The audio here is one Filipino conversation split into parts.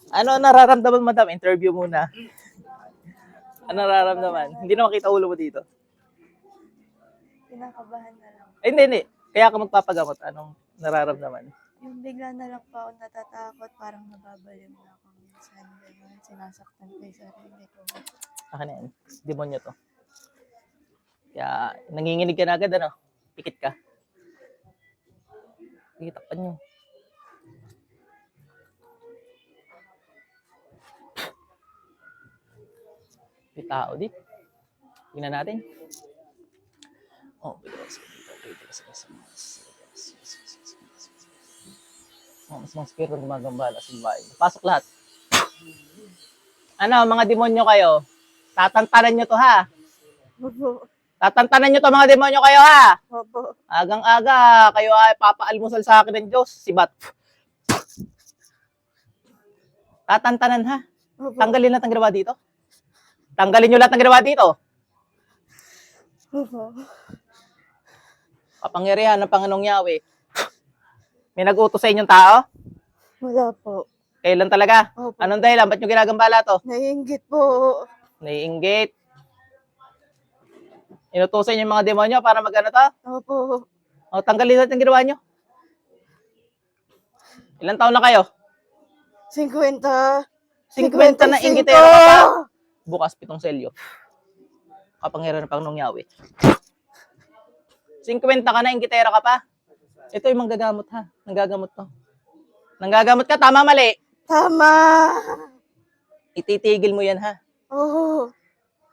Ano nararamdaman, madam? Interview muna. Ano nararamdaman? Hindi na makita ulo mo dito. Kinakabahan na lang. Hindi. Kaya ka magpapagamot. Anong nararamdaman? Yung bigla na lang pa ako natatakot, parang nababaliw na ako minsan. Ganyan, sinasaktan ko yung sarili ko. Akin na yan. Demonyo to. Kaya nanginginig ka na agad, ano? Pikit ka. Sige, takpan nyo. May tao dito. Tingnan natin. Oh, bilis. Oh, mas mga spirito gumagambala sa bahay. Pasok lahat. Ano, mga demonyo kayo? Tatantanan nyo to, ha? Opo. Tatantanan nyo to, mga demonyo kayo, ha? Opo. Agang-aga, kayo ay papaalmusal sa akin ng Diyos. Si Bat. Tatantanan, ha? Opo. Tanggalin lahat ng ginawa dito. Tanggalin nyo lahat ng ginawa dito. Opo. Kapangyarihan ng Panginoong Yahweh. May nag-utos sa inyong tao? Wala po. Kailan talaga? Opo. Anong dahilan? Ba't nyo ginagambala to? Naiinggit po. Naiinggit. Inutusan nyo yung mga demonyo para mag-ano to? Opo. O, tanggalin lahat ng ginawa nyo. Ilang taon na kayo? 50. 50 na inggitero ka pa? Bukas 7 selyo. Kapangyarihan ng Panginoong Yahweh. 50 ka na, inggitero ka pa? Ito yung manggagamot, ha? Nanggagamot to. Nanggagamot ka, tama, mali? Tama. Ititigil mo yan, ha? Oo.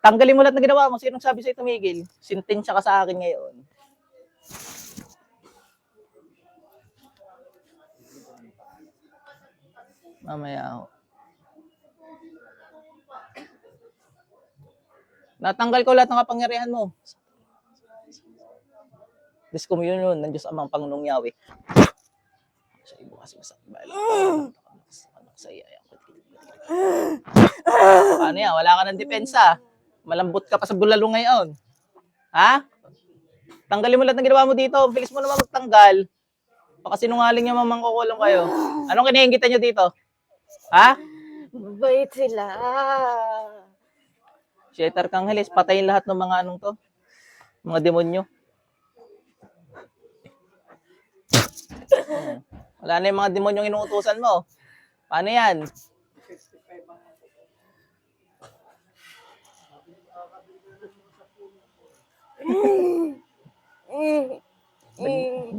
Tanggalin mo lahat ng ginawa mo. Sinong sabi sa'yo tumigil? Sintensya ka sa akin ngayon. Mamaya ako. Natanggal ko lahat ng kapangyarihan mo. Discommunion ng Diyos Amang Panginoong Yahweh. Sa ibo kasi masakit ba? Paano yan? Wala ka ng depensa. Malambot ka pa sa bulalo ngayon. Ha? Tanggalin mo lahat ng ginawa mo dito. Bilis mo naman magtanggal. Baka sinungaling yung mamang kukulong kayo. Anong kinihingitan nyo dito? Ha? Mabait sila. Shetar Kanghelis, patayin lahat ng mga anong to. Mga demonyo. Wala na yung mga demonyong inuutusan mo. Paano yan?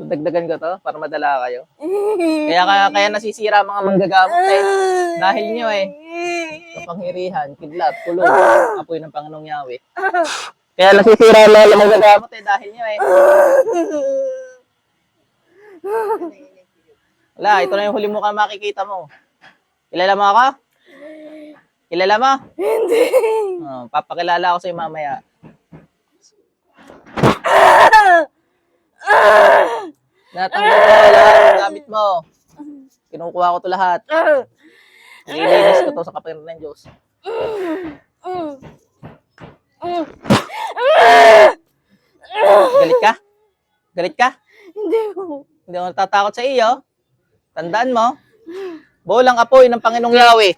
Dagdagan ko to para madala kayo. Kaya nasisira mga manggagamot eh. Dahil nyo eh. Kapangyarihan, kidlat, kulong, apoy ng Panginoong Yahweh. Kaya nasisira mga manggagamot eh. Dahil nyo eh. Wala, ito na yung huli mo ka makikita mo. Kilala mo ako? Kilala mo? Hindi. Oh, papakilala ako sa'yo mamaya. Natanggal ko lahat ng gamit mo. Kinukuha ko to lahat. Nililinis ko to sa kapangyarihan ng Diyos. Galit ka? Galit ka? Hindi po. Hindi ako natatakot sa iyo. Tandaan mo, bolang apoy ng Panginoong Yahweh.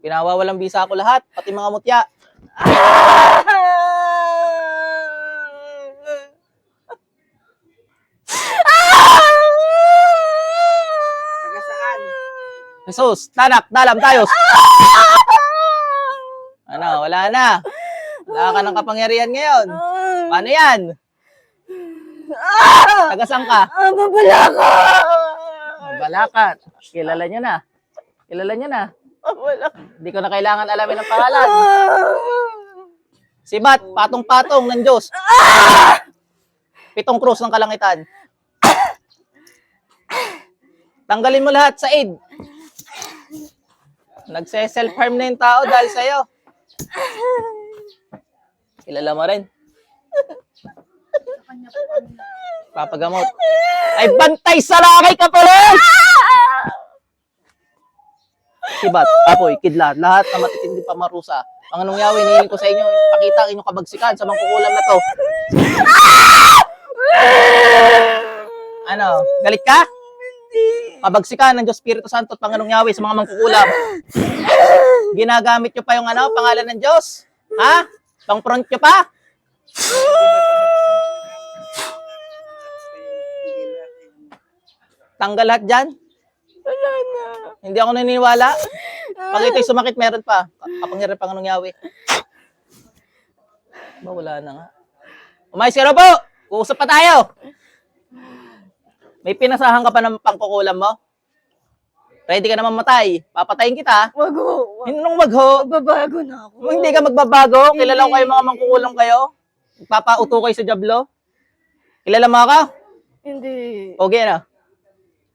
Pinawawalang bisa ko lahat, pati mga mutya. Jesus, tanak, dalam tayo. Ano, wala na. Wala ka ng kapangyarihan ngayon. Paano yan? Tagasang ka? Mabalakat. Balakat. Kilala nyo na. Kilala nyo na. Mabalakat. Hindi ko na kailangan alamin ang pangalan. Si Bat, patong-patong ng Diyos. 7 krus ng kalangitan. Tanggalin mo lahat sa aid. Nagse-self-harm na yung tao dahil sa'yo. Kilala mo rin. Papagamot. Ay, bantay sa lakay ka pala! Sibat, apoy, kidlat, lahat na matitindi pa marusa. Panginoong Yahweh, hinihiling ko sa inyo, pakita ang inyong kabagsikan sa mangkukulam na to. Ano, galit ka? Pabagsikan ng Diyos Espiritu Santo at Panginoong Yahweh sa mga mangkukulam. Ginagamit nyo pa yung pangalan ng Diyos? Ha? Pang-front nyo pa? Tanggal lahat dyan? Wala na. Hindi ako naniniwala. Pag ito'y sumakit, meron pa. Kapangyarihan ng Panginoong Yahweh. Ba, wala na nga. Umayos ka na po! Uusap pa tayo! May pinasahan ka pa ng pangkukulam mo? Ready ka na mamatay? Papatayin kita. Wag ho. Hinong magho? Magbabago na ako. Hindi ka magbabago? Kilala ko kayo mga mangkukulam kayo? Papauto kayo sa jablo? Kilala mo ako? Hindi. Okay na?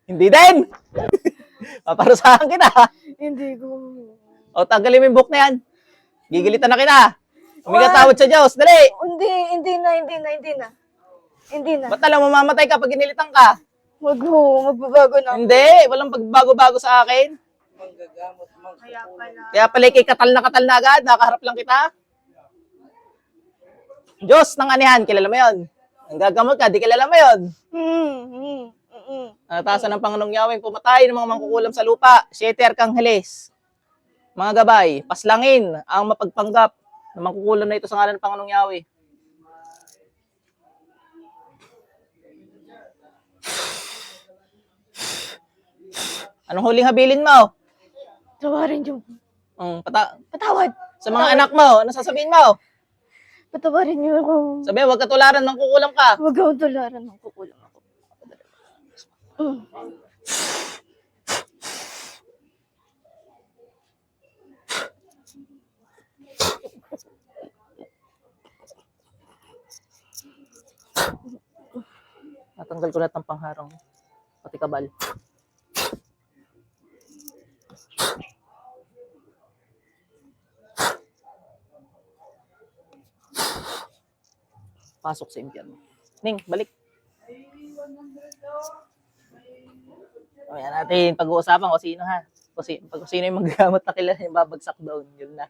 Hindi din! Paparusahan kita. Hindi ko. O, tanggalin mo yung book na yan. Gigilitan na kita. Huminga tawad sa Diyos. Dali! Hindi na. Ba't alam mo, mamatay ka pag ginilitan ka? Wag ho. Magbabago na ako. Hindi, walang pagbago-bago sa akin. Kaya pala. Kaya pala kay katal na agad, nakaharap lang kita. Diyos ng anihan, kilala mo yun. Ang gagamot ka, di kilala mo yun. Natasan ng Panginoong Yahweh pumatay ng mga mangkukulam sa lupa, 7 arkangheles. Mga gabay, paslangin ang mapagpanggap ng mangkukulam na ito sa ngalan ng Panginoong Yahweh. Anong huling habilin mo? Tawarin niyo. Patawad. Sa mga anak mo, ano sasabihin mo? Patawarin niyo ako. Sabi, huwag katularan, mangkukulam ka. Huwag akong tularan ng kukulang ako. Natanggal ko lahat ng pangharang. Pati kabal. Pasok sa impyerno. Ning, balik. O yan natin, pag-uusapan kung sino ha. Kung sino yung magagamot na kilala yung babagsak doon. Yun na.